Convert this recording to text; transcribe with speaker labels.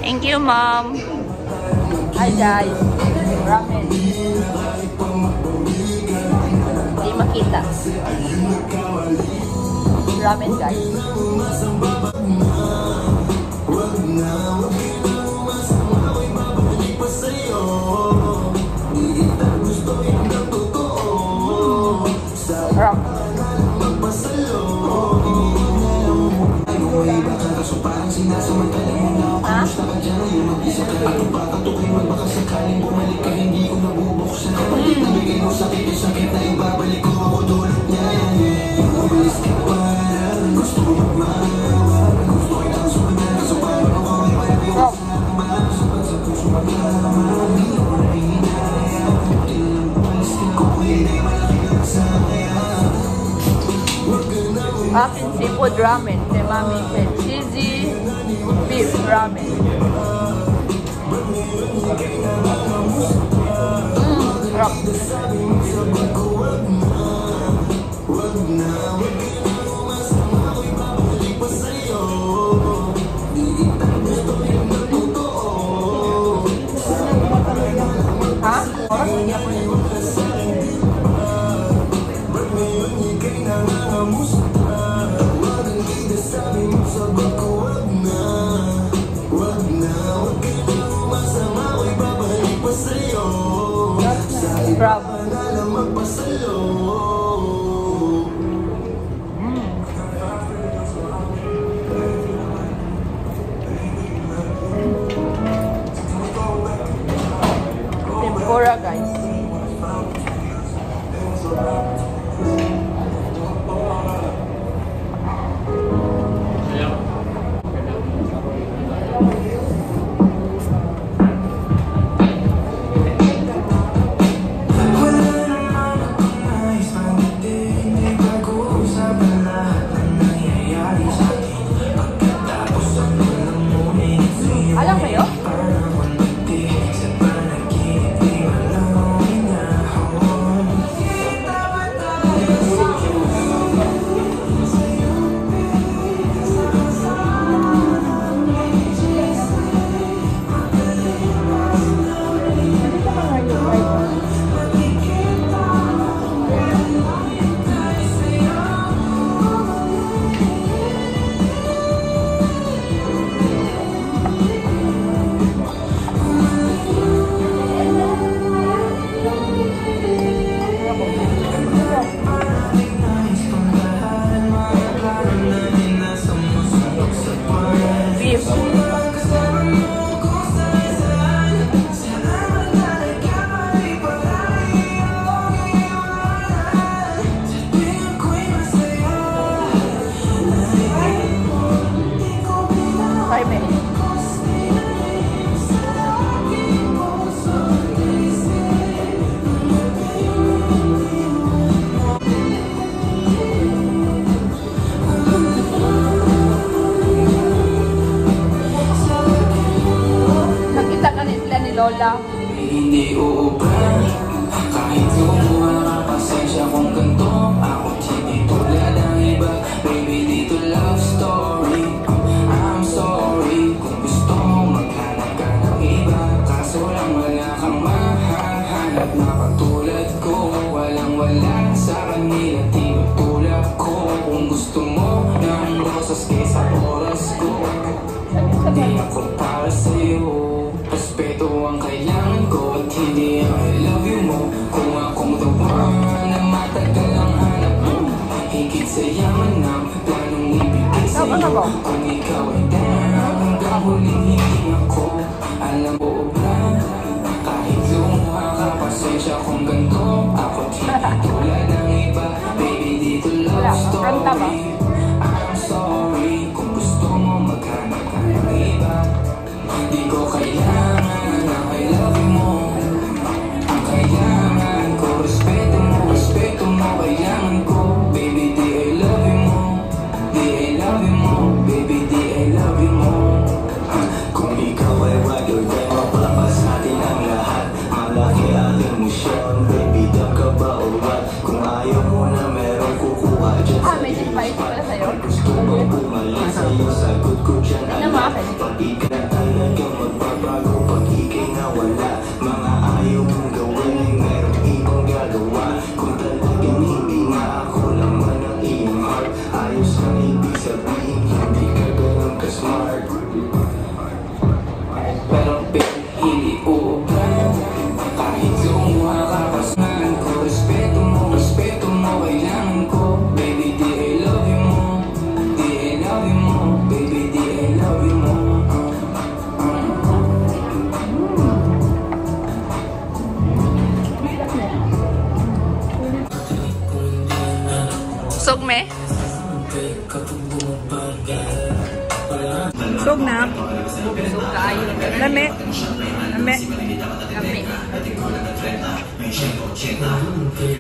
Speaker 1: Thank you, Mom. Hi, guys. Ramen. Hindi makita. Ramen, guys. Sarap. Akin seafood ramen. Si Mami said cheesy beef ramen. Sarap. Ha? Crab. Tempura, guys. Alam kayo? Lola.
Speaker 2: Hindi uubra kahit gumawa ka pasensya kung ganito. Ako hindi tulad ng iba. Baby, dito love story. I'm sorry kung gusto mo maghanap ka ng iba. Kaso lang wala kang mahahanap na katulad ko. Walang wala sa kanila, di matulad ko. Kung gusto mo ng rosas kaysa oras ko, di ako para sa'yo. Respeto ang kailangan ko at hindi ang I love you mo. Kung akong the one na matagal ang hanap mo, higit sa yaman ng planong ibigay sa'yo. Kung ikaw ay down hanggang huling hiling ako, alam mo ba kahit lumuha ka pasensya kung ganito. Ako hindi tulad ng iba. Baby, dito love story. I'm sorry kung gusto mo maghanap ka ng iba. Di ko kailangan ang I love you mo. Ang kailangan ko, respeto mo, kailangan ko. Baby, di I love you mo. Di I love you mo. Baby, di I love you mo. Kung ikaw ay regular, mapalabas natin ang lahat. Malaki ang emosyon, baby, dam ka ba o what? Kung ayaw mo na meron kukuha dyan sa Habang pumalit sa'yo, sagot ko dyan
Speaker 1: Ano mo akin?
Speaker 2: Pag ikay talagang magbabago, pag ikay nawala, mga ayaw mong gawin ay meron ibang gagawa. Kung talagang hindi nga ako laman ng iyong heart, ayos na ibig sabihin, hindi ka ganun ka-smart. Pero hindi uubran, kahit gumawa ka pa saan ko. Respeto mo, kailangan ko. Baby, di I love you mo, di I love you mo. Baby, di I love you mo.
Speaker 1: Busog me?
Speaker 3: Busog na.
Speaker 1: Busog kayo.
Speaker 3: Lami. Lami.
Speaker 1: Kami.